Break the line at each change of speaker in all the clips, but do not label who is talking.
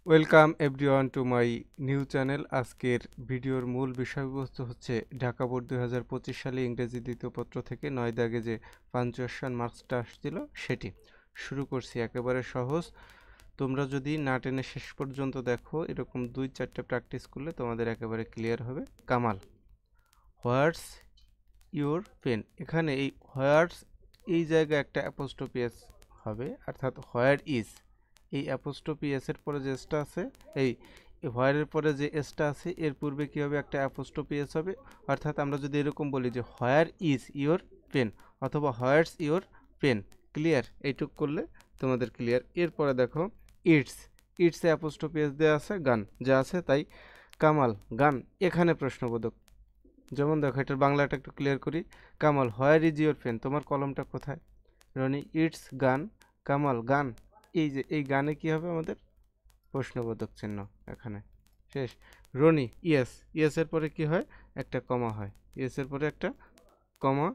Welcome everyone to my new channel. আজকের ভিডিওর মূল বিষয়বস্তু হচ্ছে ঢাকা বোর্ড 2025 সালে ইংরেজি দ্বিতীয় পত্র থেকে 9 দাগে যে পাঞ্চুয়েশন মার্কসটা আসছিল সেটি শুরু করছি। একেবারে সহজ, তোমরা যদি না টেনে শেষ পর্যন্ত দেখো, এরকম 2-4টা প্র্যাকটিস করলে তোমাদের একেবারে ক্লিয়ার হবে। কামাল, হোয়াটস ইউর পেন, এখানে এই হোয়াটস এই জায়গায় একটা অ্যাপোস্ট্রোফি এস হবে, অর্থাৎ হোয়ার ইজ, এই অ্যাপোস্ট্রোফি এস এর পরে যে এসটা আছে, এই হোয়ারের পরে যে এসটা আছে এর পূর্বে কি হবে, একটা অ্যাপোস্ট্রোফি এস হবে। অর্থাৎ আমরা যদি এরকম বলি যে হোয়ার ইজ ইওর পেন অথবা হোয়াটস ইওর পেন, ক্লিয়ার? এইটুক করলে তোমাদের ক্লিয়ার। এরপরে দেখো ইটস, ইটস অ্যাপোস্ট্রোফি এস দেওয়া আছে, গান যা আছে তাই। কামাল, গান, এখানে প্রশ্নবোধক। যেমন দেখো, এটার বাংলাটা একটু ক্লিয়ার করি। Kamal, where is your pen, তোমার কলমটা কোথায়? রনি, ইটস গান। কামাল, গান, এই যে এই গানে কি হবে আমাদের? প্রশ্নবোধক চিহ্ন এখানে, শেষ। রনি, ইয়েস, ইয়েস এর পরে কি হয়? একটা কমা হয়, ইয়েস এর পরে একটা কমা।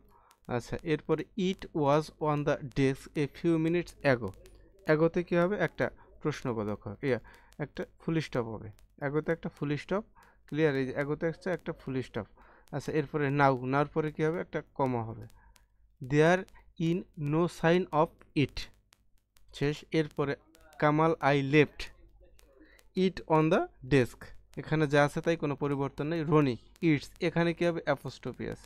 আচ্ছা, এরপরে it was on the desk a few minutes ago, অ্যাগোতে কি হবে? একটা প্রশ্নবোধক হবে, একটা ফুল স্টপ হবে। অ্যাগোতে একটা ফুল স্টপ, ক্লিয়ার? এই যে অ্যাগোতে হচ্ছে একটা ফুল স্টপ। আচ্ছা, এরপরে নাও, নাওর পরে কি হবে? একটা কমা হবে। There in no sign of it, শেষ। এরপরে Kamal, I left it on the desk, এখানে যা আছে তাই, কোনো পরিবর্তন নেই। রনি, ইটস, এখানে কি হবে? অ্যাপোস্ট্রোফি এস,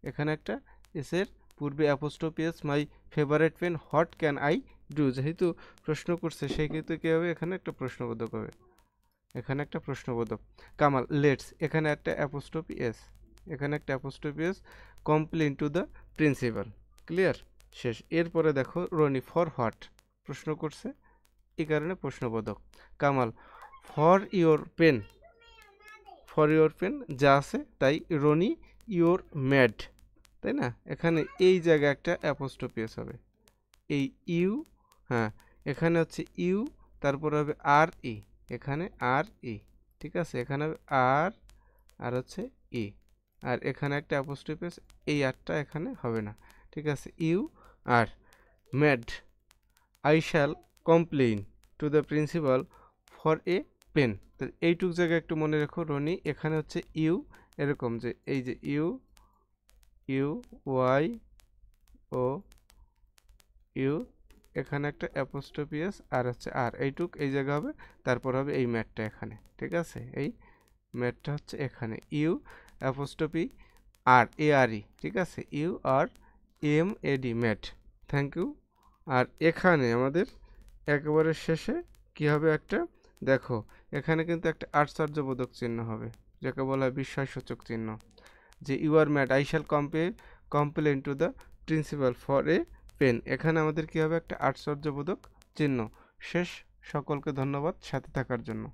এখানে একটা এসের পূর্বে apostrophe S. My favourite pen, what can I do, যেহেতু প্রশ্ন করছে সেই ক্ষেত্রে কী হবে? এখানে একটা প্রশ্নবোধক হবে, এখানে একটা প্রশ্নবোধক। কামাল, লেটস, এখানে একটা অ্যাপোস্ট্রোফি এস, এখানে একটা apostrophe S. Complain to the principal, clear? শেষ। এরপরে দেখো রনি, ফর হোয়াট, প্রশ্ন করছে এই কারণে প্রশ্নবোধক। Kamal, for your pen, for your pen যা আছে তাই। রনি, ইওর ম্যাড, তাই না? এখানে এই জায়গায় একটা অ্যাপোস্ট্রোফি এস হবে, এই ইউ, হ্যাঁ, এখানে হচ্ছে ইউ, তারপর হবে আর ই, এখানে আর ই, ঠিক আছে? এখানে হবে আর, আর হচ্ছে ই, আর এখানে একটা অ্যাপোস্ট্রোফি এস, এই আরটা এখানে হবে না, ঠিক আছে? You are. Mad, I shall complain to the principal for a pen, তো এইটুক জায়গায় একটু মনে রেখো রনি। এখানে হচ্ছে ইউ, এরকম যে এই যে you, you Y O U, এখানে একটা অ্যাপোস্ট্রোফি এস আর হচ্ছে আর, এইটুক এই জায়গা হবে। তারপর হবে এই ম্যাটটা এখানে, ঠিক আছে? এই ম্যাটটা হচ্ছে এখানে, you অ্যাপোস্ট্রোফি R, A R E, ঠিক আছে? You are M A D, Matt. Thank you. আর এখানে আমাদের একেবারে শেষে কি হবে? একটা, দেখো এখানে কিন্তু একটা আশ্চর্যবোধক চিহ্ন হবে, যাকে বলা হয় বিস্ময়সূচক চিহ্ন, যে you are mad, I shall complain to the principal for a pen, এখানে আমাদের কি হবে? একটা আশ্চর্যবোধক চিহ্ন। শেষ। সকলকে ধন্যবাদ সাথে থাকার জন্য।